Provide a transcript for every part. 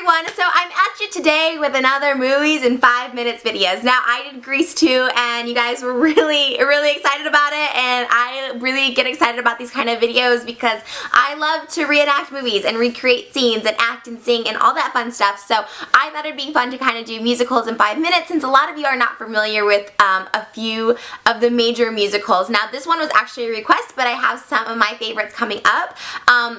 everyone, so I'm at you today with another movies in 5 minutes videos. Now I did Grease 2 and you guys were really excited about it, and I really get excited about these kind of videos because I love to reenact movies and recreate scenes and act and sing and all that fun stuff. So I thought it'd be fun to kind of do musicals in 5 minutes since a lot of you are not familiar with a few of the major musicals. Now this one was actually a request, but I have some of my favorites coming up.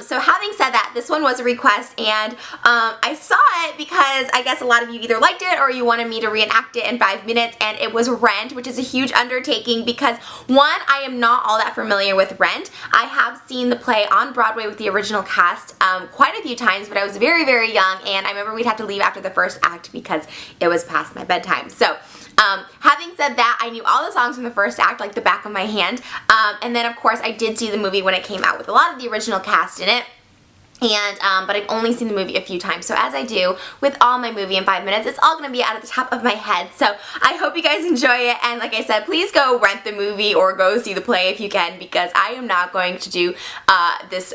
So having said that, this one was a request, and I saw it because I guess a lot of you either liked it or you wanted me to reenact it in 5 minutes, and it was Rent, which is a huge undertaking because one, I am not all that familiar with Rent. I have seen the play on Broadway with the original cast quite a few times, but I was very young, and I remember we'd have to leave after the first act because it was past my bedtime. So having said that, I knew all the songs from the first act like the back of my hand, and then of course I did see the movie when it came out with a lot of the original cast in it. And, but I've only seen the movie a few times, so as I do with all my movie in 5 minutes, it's all going to be out of the top of my head. So I hope you guys enjoy it, and like I said, please go rent the movie or go see the play if you can, because I am not going to do this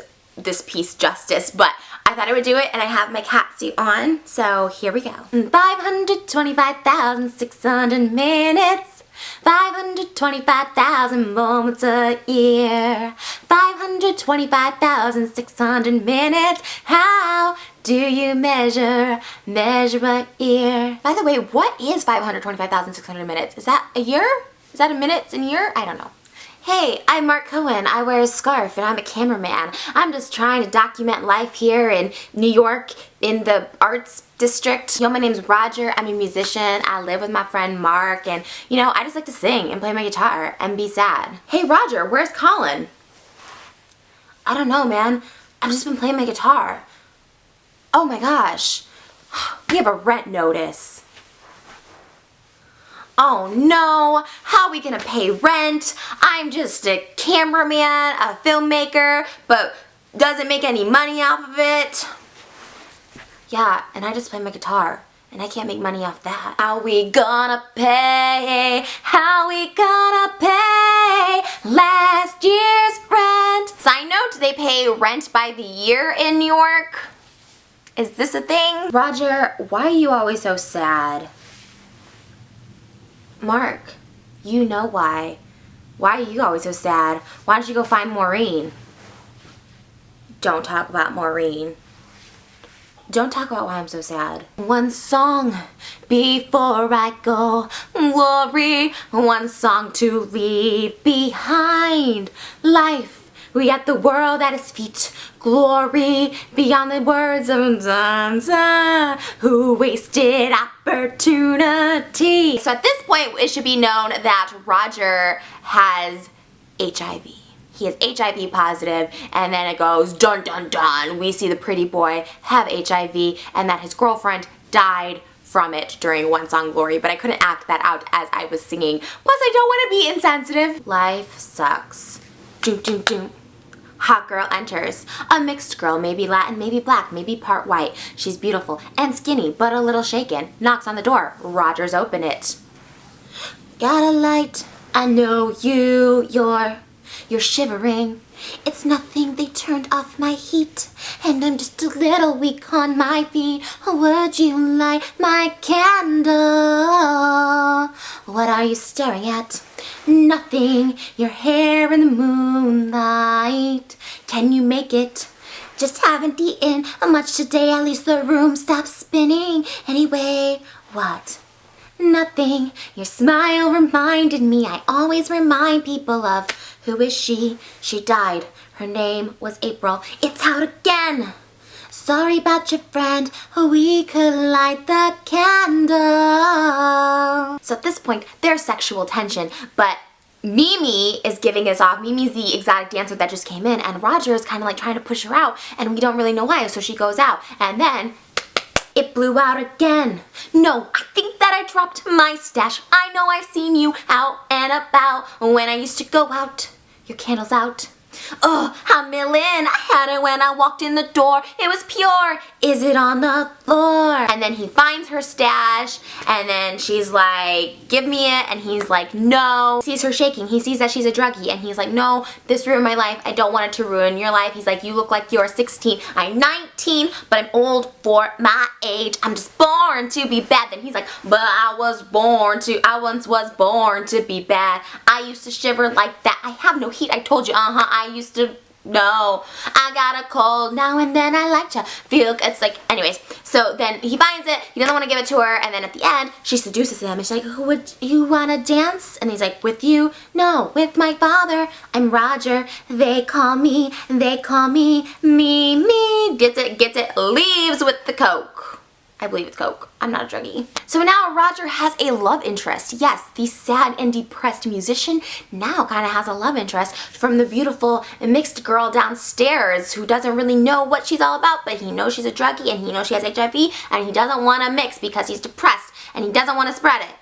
piece justice, but I thought I would do it, and I have my cat suit on, so here we go. 525,600 minutes. 525,000 moments a year. 525,600 minutes. How do you measure a year? By the way, what is 525,600 minutes? Is that a year? Is that a minutes in a year? I don't know. Hey, I'm Mark Cohen. I wear a scarf and I'm a cameraman. I'm just trying to document life here in New York in the arts district. Yo, my name's Roger. I'm a musician. I live with my friend Mark, and you know, I just like to sing and play my guitar and be sad. Hey Roger, where's Colin? I don't know, man. I've just been playing my guitar. Oh my gosh. We have a rent notice. Oh no, how are we gonna pay rent? I'm just a cameraman, a filmmaker, but doesn't make any money off of it. Yeah, and I just play my guitar, and I can't make money off that. How we gonna pay? How we gonna pay last year's rent? Side note, they pay rent by the year in New York. Is this a thing? Roger, why are you always so sad? Mark, you know why. Why are you always so sad? Why don't you go find Maureen? Don't talk about Maureen. Don't talk about why I'm so sad. One song before I go, glory. One song to leave behind. Life, we got the world at his feet. Glory beyond the words of who wasted opportunity. So at this point, it should be known that Roger has HIV. He is HIV positive, and then it goes dun dun dun. We see the pretty boy have HIV, and that his girlfriend died from it during One Song Glory, but I couldn't act that out as I was singing. Plus, I don't want to be insensitive. Life sucks. Doom, doom, doom. Hot girl enters. A mixed girl, maybe Latin, maybe black, maybe part white. She's beautiful and skinny, but a little shaken. Knocks on the door. Rogers open it. Got a light. I know you're shivering. It's nothing, they turned off my heat, and I'm just a little weak on my feet. Would you light my candle? What are you staring at? Nothing, your hair in the moonlight. Can you make it? Just haven't eaten much today, at least the room stopped spinning. Anyway, what? Nothing, your smile reminded me. I always remind people of who is she? She died. Her name was April. It's out again. Sorry about your friend. We could light the candle. So at this point, there's sexual tension, but Mimi is giving us off. Mimi's the exotic dancer that just came in, and Roger is kind of like trying to push her out, and we don't really know why, so she goes out, and then it blew out again. No, I think that I dropped my stash. I know I've seen you out and about when I used to go out. Your candle's out. Oh, a million. I had it when I walked in the door. It was pure. Is it on the floor? And then he finds her stash, and then she's like, give me it. And he's like, no. He sees her shaking. He sees that she's a druggie, and he's like, no, this ruined my life. I don't want it to ruin your life. He's like, you look like you're 16. I'm 19, but I'm old for my age. I'm just born to be bad. Then he's like, but I once was born to be bad. I used to shiver like that. I have no heat. I told you, I used to, no, I got a cold now and then. I like to feel good. It's like, anyways, so then he finds it. He doesn't want to give it to her, and then at the end, she seduces him, and she's like, who would you want to dance? And he's like, with you? No, with my father. I'm Roger. They call me, me. Gets it, leaves with the coke. I believe it's coke. I'm not a druggie. So now Roger has a love interest. Yes, the sad and depressed musician now kind of has a love interest from the beautiful mixed girl downstairs who doesn't really know what she's all about, but he knows she's a druggie and he knows she has HIV and he doesn't want to mix because he's depressed and he doesn't want to spread it.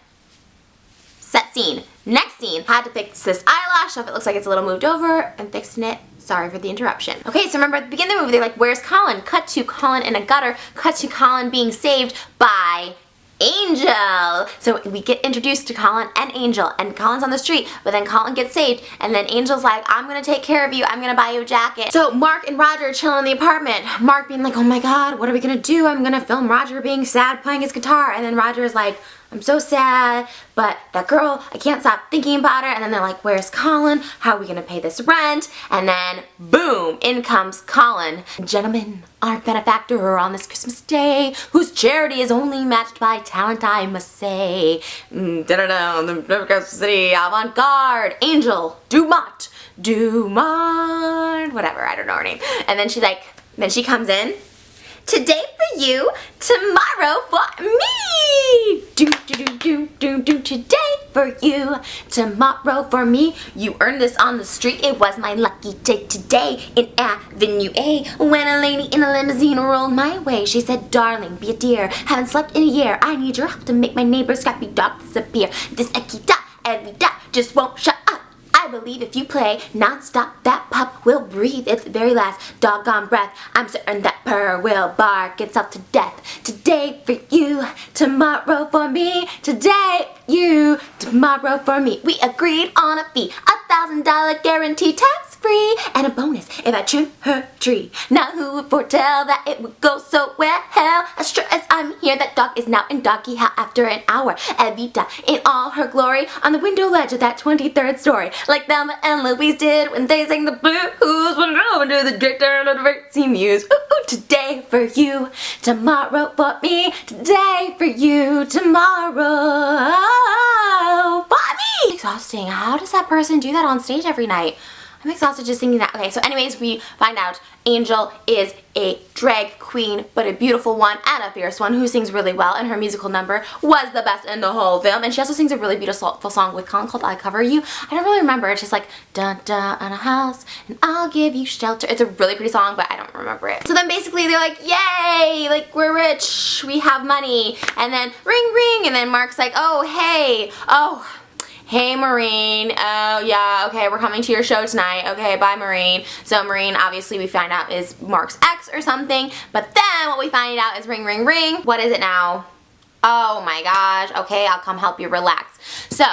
Set scene. Next scene, had to fix this eyelash so if it looks like it's a little moved over. I'm fixing it. Sorry for the interruption. Okay, so remember at the beginning of the movie, they're like, where's Colin? Cut to Colin in a gutter. Cut to Colin being saved by Angel. So we get introduced to Colin and Angel, and Colin's on the street, but then Colin gets saved, and then Angel's like, I'm gonna take care of you. I'm gonna buy you a jacket. So Mark and Roger chill in the apartment. Mark being like, oh my God, what are we gonna do? I'm gonna film Roger being sad playing his guitar. And then Roger's like, I'm so sad, but that girl, I can't stop thinking about her. And then they're like, where's Colin? How are we gonna pay this rent? And then boom, in comes Colin. Gentlemen, our benefactor on this Christmas day, whose charity is only matched by talent, I must say. The Christmas City avant-garde, Angel Dumont, whatever, I don't know her name. And then she's like, then she comes in. Today for you, tomorrow for me. Today for you, tomorrow for me. You earned this on the street. It was my lucky day today in Avenue A. When a lady in a limousine rolled my way, she said, darling, be a dear. Haven't slept in a year. I need your help to make my neighbor's scrappy dog disappear. This Ekita, Evita just won't shut up. I believe if you play non-stop, that pup will breathe its very last doggone breath. I'm certain that purr will bark itself to death. Today for you, tomorrow for me. Today you, tomorrow for me. We agreed on a fee, $1,000 guarantee, tax-free, and a bonus if I trim her tree. Now who would foretell that it would go so well? As sure as I'm here, that dog is now in doggy hell after an hour. Evita in all her glory on the window ledge of that 23rd story. Like Thelma and Louise did when they sang the blues. When I went to the director of the Versi Muse. Ooh, today for you, tomorrow for me. Today for you, tomorrow for me. Exhausting. How does that person do that on stage every night? I'm exhausted just thinking that. Okay, so anyways, we find out Angel is a drag queen, but a beautiful one and a fierce one who sings really well, and her musical number was the best in the whole film. And she also sings a really beautiful song with Colin called I Cover You. I don't really remember. It's just like, dun dun on a house, and I'll give you shelter. It's a really pretty song, but I don't remember it. So then basically they're like, yay, like we're rich, we have money. And then ring ring, and then Mark's like, oh hey, hey Maureen, oh yeah, okay, we're coming to your show tonight. Okay, bye Maureen. So Maureen, obviously we find out is Mark's ex or something, but then what we find out is ring ring ring. What is it now? Oh my gosh, okay, I'll come help you, relax. So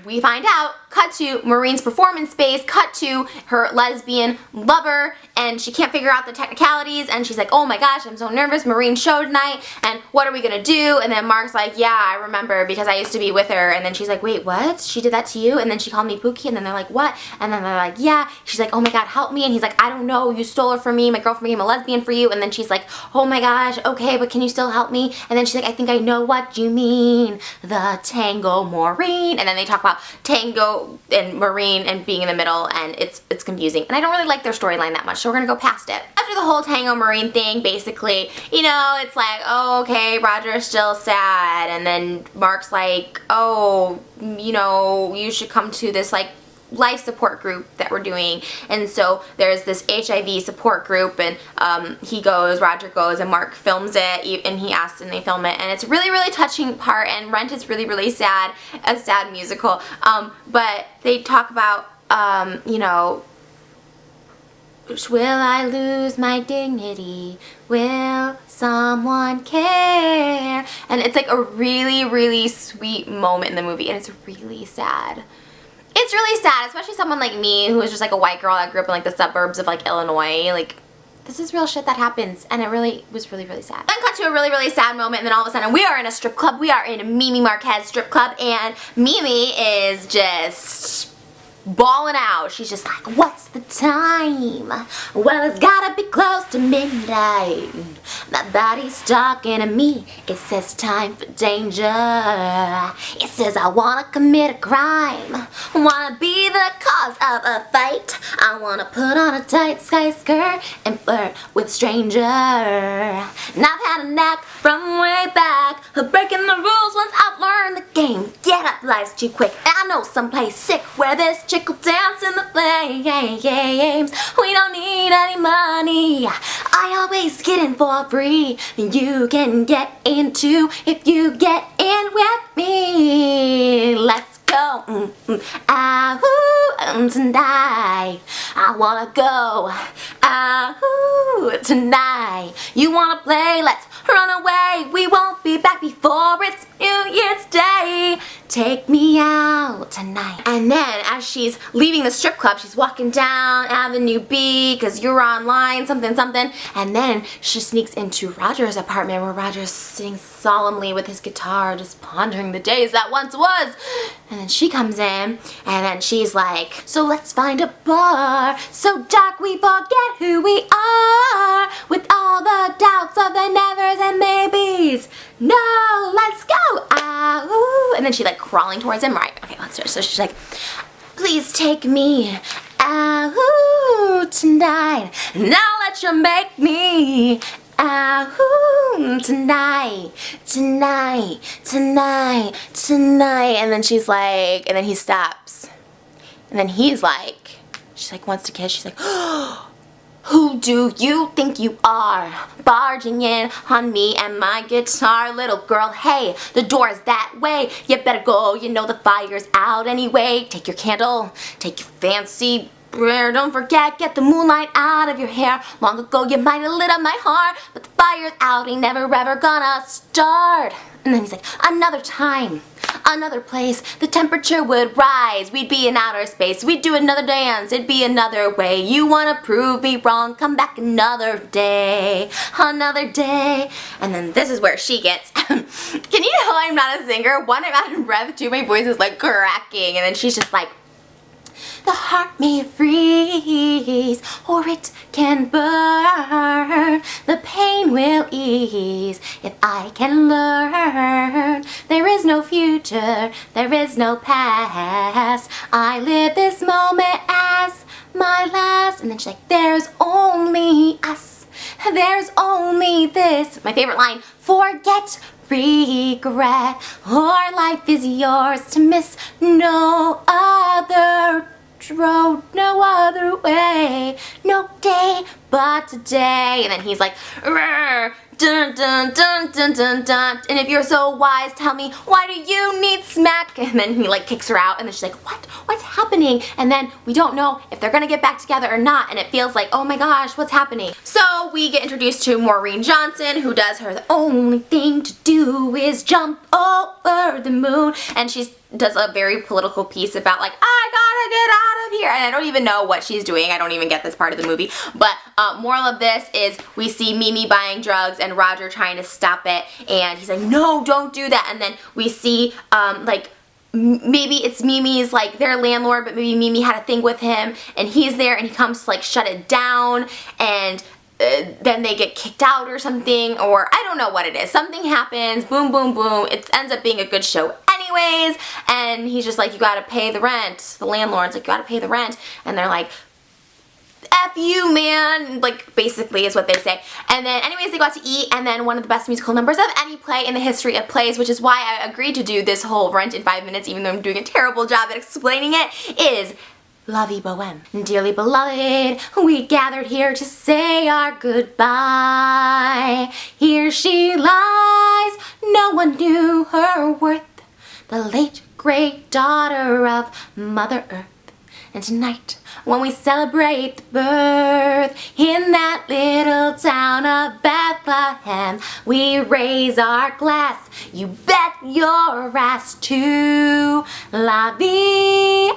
we find out, cut to Maureen's performance space, cut to her lesbian lover, and she can't figure out the technicalities, and she's like, oh my gosh, I'm so nervous, Maureen's show tonight, and what are we gonna do? And then Mark's like, yeah, I remember because I used to be with her. And then she's like, wait, what? She did that to you? And then she called me Pookie, and then they're like, what? And then they're like, yeah. She's like, oh my god, help me. And he's like, I don't know, you stole her from me, my girlfriend became a lesbian for you. And then she's like, oh my gosh, okay, but can you still help me? And then she's like, I think I know what you mean, the tango Maureen. And then they talk about tango and Maureen and being in the middle, and it's confusing. And I don't really like their storyline that much, so we're gonna go past it. After the whole tango Maureen thing, basically, you know, it's like, oh, okay, Roger's still sad, and then Mark's like, oh, you know, you should come to this, like, life support group that we're doing. And so there's this HIV support group, and Roger goes, and Mark films it, and he asks, and they film it, and it's a really, really touching part, and Rent is really, really sad, a sad musical, but they talk about, you know, Will I lose my dignity? Will someone care? And it's like a really, really sweet moment in the movie, and it's really sad. It's really sad, especially someone like me who is just like a white girl that grew up in like the suburbs of like Illinois. Like, this is real shit that happens, and it really was really, really sad. Then cut to a really, really sad moment, and then all of a sudden we are in a strip club. We are in Mimi Marquez strip club, and Mimi is just bawling out. She's just like, what's the time? Well, it's gotta be close to midnight. My body's talking to me. It says time for danger. It says I wanna commit a crime. Wanna be the cause of a fight. I wanna put on a tight sky skirt and flirt with stranger. And I've had a knack from way back of breaking the rules once I've learned the game. Get up, life's too quick. And I know someplace sick where this chick will dance in the flames. We don't need any money. I always get in for free. You can get in too if you get in with me. Let's go. Tonight. I wanna go. Tonight. You wanna play? Let's run away. We won't be back before it's New Year's Day. Take me out tonight. And then as she's leaving the strip club, she's walking down Avenue B because you're online, something, something. And then she sneaks into Roger's apartment where Roger's sitting solemnly with his guitar, just pondering the days that once was. And then she comes in, and then she's like, so let's find a bar so dark we forget who we are, with all the doubts of the nevers and maybes. No, let's go. And then she like crawling towards him. Right, okay, let's do it. So she's like, please take me out tonight. Now let you make me out tonight, tonight, tonight, tonight. And then she's like, and then he stops. And then he's like, she's like, wants to kiss. She's like, oh, who do you think you are? Barging in on me and my guitar, little girl. Hey, the door's that way. You better go, you know the fire's out anyway. Take your candle, take your fancy prayer. Don't forget, get the moonlight out of your hair. Long ago you might have lit up my heart, but the fire's out, ain't never ever gonna start. And then he's like, another time, another place, the temperature would rise. We'd be in outer space, we'd do another dance, it'd be another way. You wanna prove me wrong, come back another day, another day. And then this is where she gets, can you tell I'm not a singer? One, I'm out of breath, two, my voice is like cracking. And then she's just like, the heart may freeze, or it can burn. The pain will ease if I can learn. There is no future, there is no past. I live this moment as my last. And then she's like, there's only us, there's only this. My favorite line, forget regret, or life is yours to miss. No other road, no other way, no day but today. And then he's like, dun dun dun dun dun dun. And if you're so wise, tell me, why do you need smack? And then he like kicks her out, and then she's like, what's happening? And then we don't know if they're gonna get back together or not, and it feels like, oh my gosh, what's happening? So we get introduced to Maureen Johnson, who does her the only thing to do is jump over the moon, and she does a very political piece about like, I gotta get out of here. And I don't even know what she's doing. I don't even get this part of the movie. But moral of this is we see Mimi buying drugs and Roger trying to stop it, and he's like, no, don't do that. And then we see like maybe it's Mimi's like their landlord, but maybe Mimi had a thing with him, and he's there and he comes to like shut it down, and then they get kicked out or something, or I don't know what it is. Something happens, boom, boom, boom. It ends up being a good show anyways, and he's just like, you gotta pay the rent. The landlord's like, you gotta pay the rent, and they're like, F you, man, like basically is what they say. And then anyways, they go out to eat, and then one of the best musical numbers of any play in the history of plays, which is why I agreed to do this whole Rent in 5 minutes, even though I'm doing a terrible job at explaining it, is La Vie Boheme. Dearly beloved, we gathered here to say our goodbye. Here she lies, no one knew her worth, the late great daughter of Mother Earth. And tonight, when we celebrate the birth in that little town of Bethlehem, we raise our glass, you bet your ass, to La Vie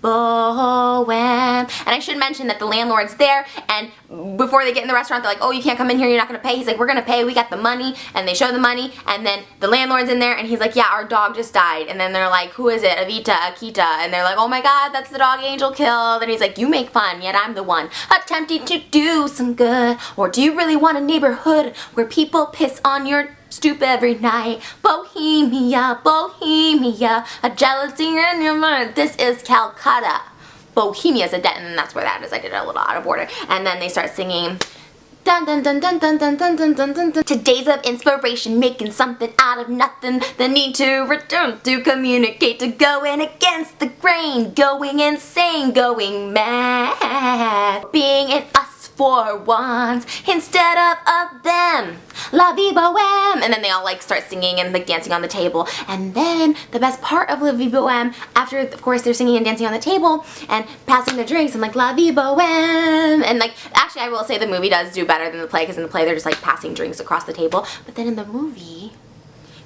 Bohème. And I should mention that the landlord's there, and before they get in the restaurant, they're like, oh, you can't come in here, you're not gonna pay. He's like, we're gonna pay, we got the money. And they show the money, and then the landlord's in there, and he's like, yeah, our dog just died. And then they're like, who is it? Avita, Akita. And they're like, oh my god, that's the dog Angel killed. And he's like, you make fun, yet I'm the one attempting to do some good. Or do you really want a neighborhood where people piss on your stoop every night? Bohemia, Bohemia, a jealousy in your mind. This is Calcutta. Bohemia's a debt, and that's where that is. I did it a little out of order. And then they start singing, dun dun dun dun dun dun dun dun dun dun dun. Today's of inspiration, making something out of nothing. The need to return to communicate, to going against the grain, going insane, going mad, being an us for once instead of them. La Vie Bohème. And then they all like start singing and like dancing on the table. And then the best part of La Vie Bohème, after of course they're singing and dancing on the table and passing the drinks and like La Vie Bohème. And like, actually I will say the movie does do better than the play, because in the play they're just like passing drinks across the table. But then in the movie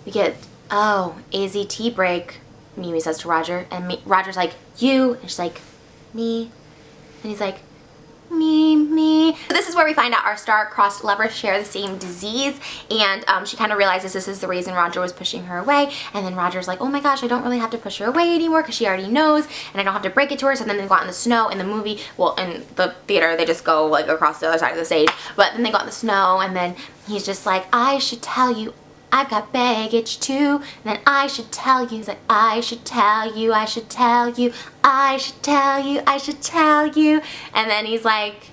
we get, oh, AZT break, Mimi says to Roger, and Roger's like, you, and she's like, me, and he's like, me. This is where we find out our star-crossed lovers share the same disease, and she kind of realizes this is the reason Roger was pushing her away. And then Roger's like, oh my gosh, I don't really have to push her away anymore because she already knows, and I don't have to break it to her. So then they go out in the snow. In the movie, well, in the theater, they just go like across the other side of the stage, but then they go out in the snow, and then he's just like, I should tell you, I've got baggage too. And then I should tell you. He's like, I should tell you, I should tell you, I should tell you, I should tell you. And then he's like,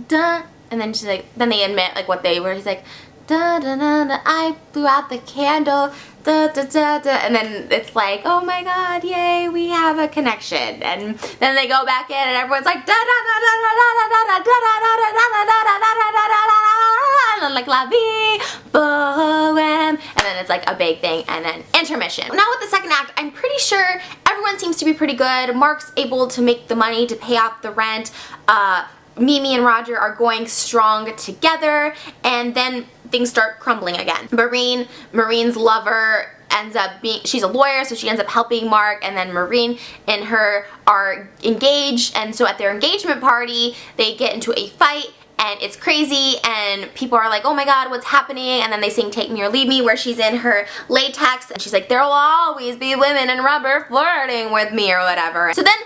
duh. And then she's like, then they admit like what they were. He's like, da da da da, I blew out the candle, da da da da. And then it's like, oh my god, yay, we have a connection. And then they go back in, and everyone's like, da da da da da da da da da da da da da da da da da. Like La Vie Bohème, and then it's like a big thing, and then intermission. Now with the second act, I'm pretty sure everyone seems to be pretty good. Mark's able to make the money to pay off the rent. Mimi and Roger are going strong together, and then things start crumbling again. Marine's lover ends up being, she's a lawyer, so she ends up helping Mark, and then Marine and her are engaged, and so at their engagement party, they get into a fight, and it's crazy, and people are like, oh my god, what's happening? And then they sing Take Me or Leave Me, where she's in her latex, and she's like, there will always be women in rubber flirting with me, or whatever. So then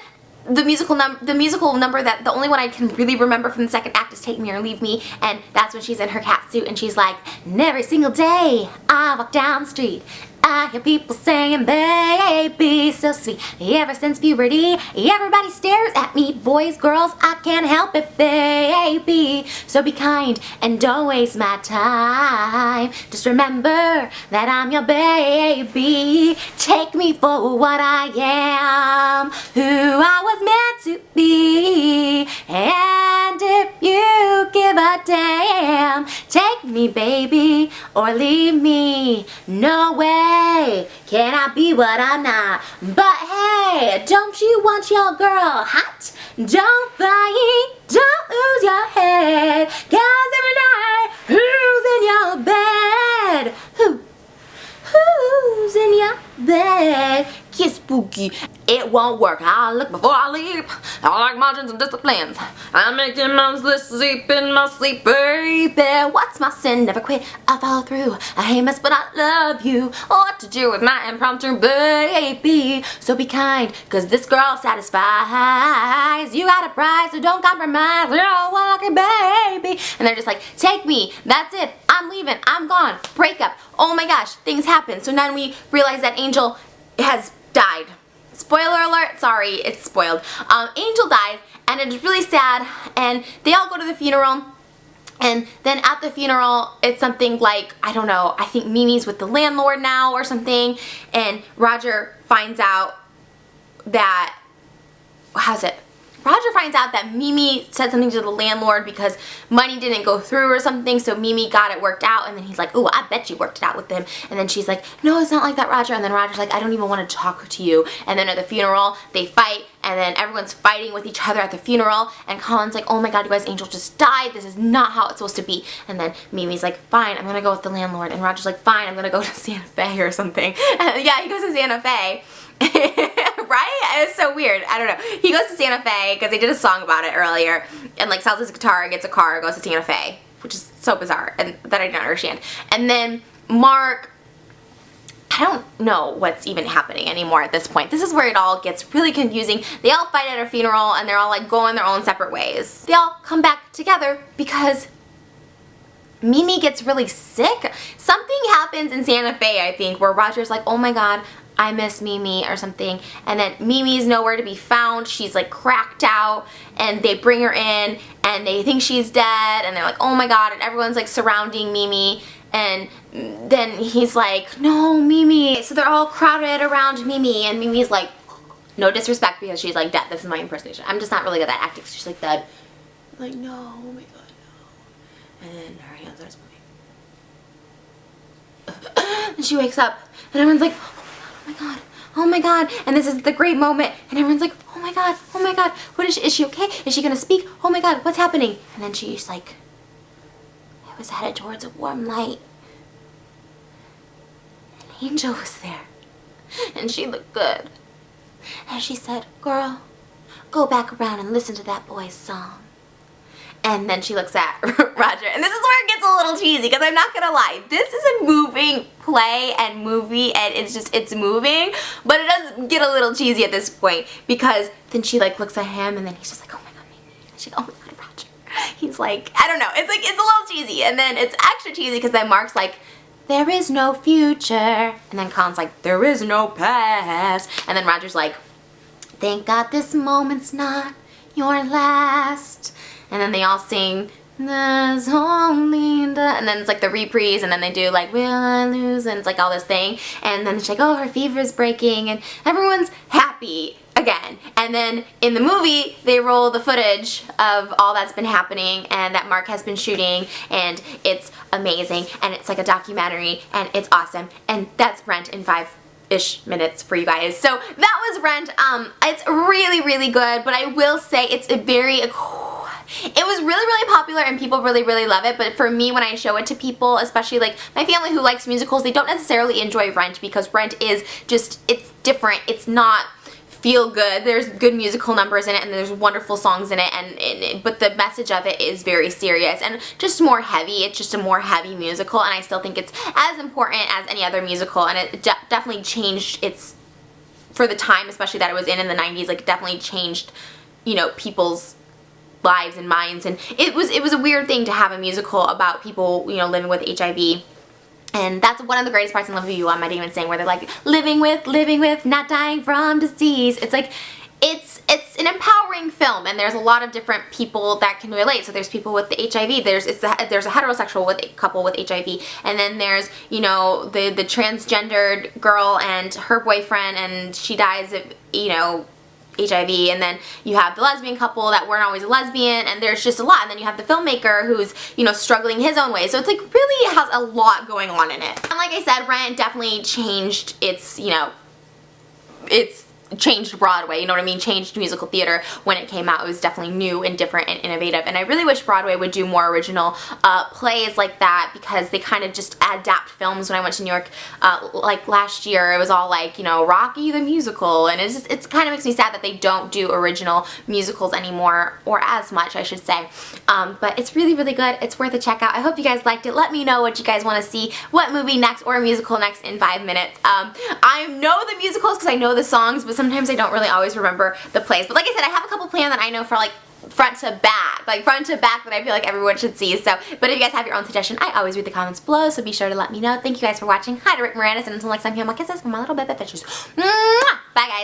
the musical number that the only one I can really remember from the second act is Take Me or Leave Me, and that's when she's in her cat suit and she's like, and every single day I walk down the street, I hear people saying, baby, so sweet. Ever since puberty, everybody stares at me. Boys, girls, I can't help it, baby. So be kind and don't waste my time. Just remember that I'm your baby. Take me for what I am, who I was meant to be. And if you give a damn, take me, baby, or leave me. No way can I be what I'm not. But hey, don't you want your girl hot? Don't fight, don't lose your head, 'cause every night, who's in your bed? Who's in your bed? Get spooky. It won't work. I'll look before I leap. I like margins and disciplines. I'm making moms sleep in my sleep, baby. What's my sin? Never quit. I follow through. I hate mess, but I love you. What to do with my impromptu, baby? So be kind, 'cause this girl satisfies. You got a prize, so don't compromise. You don't want a baby. And they're just like, take me. That's it. I'm leaving. I'm gone. Breakup. Oh my gosh, things happen. So then we realize that Angel has died. Spoiler alert, sorry, it's spoiled. Angel dies, and it's really sad, and they all go to the funeral, and then at the funeral, it's something like, I don't know, I think Mimi's with the landlord now or something, and Roger finds out that, how's it? Roger finds out that Mimi said something to the landlord because money didn't go through or something, so Mimi got it worked out, and then he's like, oh, I bet you worked it out with him. And then she's like, no, it's not like that, Roger. And then Roger's like, I don't even want to talk to you. And then at the funeral, they fight, and then everyone's fighting with each other at the funeral, and Colin's like, oh my god, you guys, Angel just died, this is not how it's supposed to be. And then Mimi's like, fine, I'm gonna go with the landlord, and Roger's like, fine, I'm gonna go to Santa Fe or something. And yeah, he goes to Santa Fe. Right? It's so weird. I don't know. He goes to Santa Fe because they did a song about it earlier, and like sells his guitar, gets a car, goes to Santa Fe, which is so bizarre and that I don't understand. And then Mark, I don't know what's even happening anymore at this point. This is where it all gets really confusing. They all fight at a funeral and they're all like going their own separate ways. They all come back together because Mimi gets really sick. Something happens in Santa Fe, I think, where Roger's like, oh my god, I miss Mimi or something, and then Mimi's nowhere to be found. She's like cracked out, and they bring her in and they think she's dead, and they're like, oh my god, and everyone's like surrounding Mimi, and then he's like, no, Mimi. So they're all crowded around Mimi, and Mimi's like, no disrespect because she's like dead. This is my impersonation. I'm just not really good at acting. So she's like dead. I'm like, no, oh my god, no. And then her hand starts moving. And she wakes up, and everyone's like, oh my god, oh my god, and this is the great moment, and everyone's like, oh my god, what is she okay? Is she gonna speak? Oh my god, what's happening? And then she's like, I was headed towards a warm light. An angel was there, and she looked good. And she said, girl, go back around and listen to that boy's song. And then she looks at Roger, and this is where it gets a little cheesy, because I'm not gonna lie, this is a moving play and movie, and it's moving, but it does get a little cheesy at this point, because then she like looks at him, and then he's just like, oh my god, Mimi. And she's like, oh my god, Roger. He's like, I don't know, it's like, it's a little cheesy, and then it's extra cheesy because then Mark's like, there is no future, and then Colin's like, there is no past, and then Roger's like, thank god this moment's not your last. And then they all sing, there's only the, and then it's like the reprise, and then they do like, will I lose, and it's like all this thing, and then she's like, oh, her fever's breaking, and everyone's happy again. And then in the movie, they roll the footage of all that's been happening and that Mark has been shooting, and it's amazing, and it's like a documentary, and it's awesome, and that's Rent in 5-ish minutes for you guys. So that was Rent. It's really, really good, but I will say it's a very, it was really popular and people really love it, but for me, when I show it to people, especially like my family who likes musicals, they don't necessarily enjoy Rent because Rent is just, it's different. It's not feel good. There's good musical numbers in it and there's wonderful songs in it, and but the message of it is very serious and just more heavy. It's just a more heavy musical, and I still think it's as important as any other musical, and it definitely changed its, for the time especially that it was in the 90s, like it definitely changed, you know, people's lives and minds, and it was a weird thing to have a musical about people, you know, living with HIV. And that's one of the greatest parts in Love You, I might even sing, where they're like, living with, not dying from disease. It's like, it's an empowering film, and there's a lot of different people that can relate. So there's people with the HIV, there's a heterosexual couple with HIV, and then there's, you know, the transgendered girl and her boyfriend, and she dies of, you know, HIV, and then you have the lesbian couple that weren't always a lesbian, and there's just a lot, and then you have the filmmaker who's, you know, struggling his own way. So it's like really has a lot going on in it. And like I said, Rent definitely changed its, you know, it's changed Broadway, you know what I mean, changed musical theater when it came out. It was definitely new and different and innovative, and I really wish Broadway would do more original plays like that, because they kind of just adapt films. When I went to New York like last year, it was all like, you know, Rocky the musical, and it's kind of makes me sad that they don't do original musicals anymore, or as much I should say, but it's really good. It's worth a check out. I hope you guys liked it. Let me know what you guys want to see, what movie next or musical next in 5 minutes. I know the musicals because I know the songs, but sometimes I don't really always remember the plays. But like I said, I have a couple planned that I know for like front to back that I feel like everyone should see. So, but if you guys have your own suggestion, I always read the comments below, so be sure to let me know. Thank you guys for watching. Hi to Rick Moranis, and until next time, here, my kisses from my little baby fishes. Mwah! Bye guys.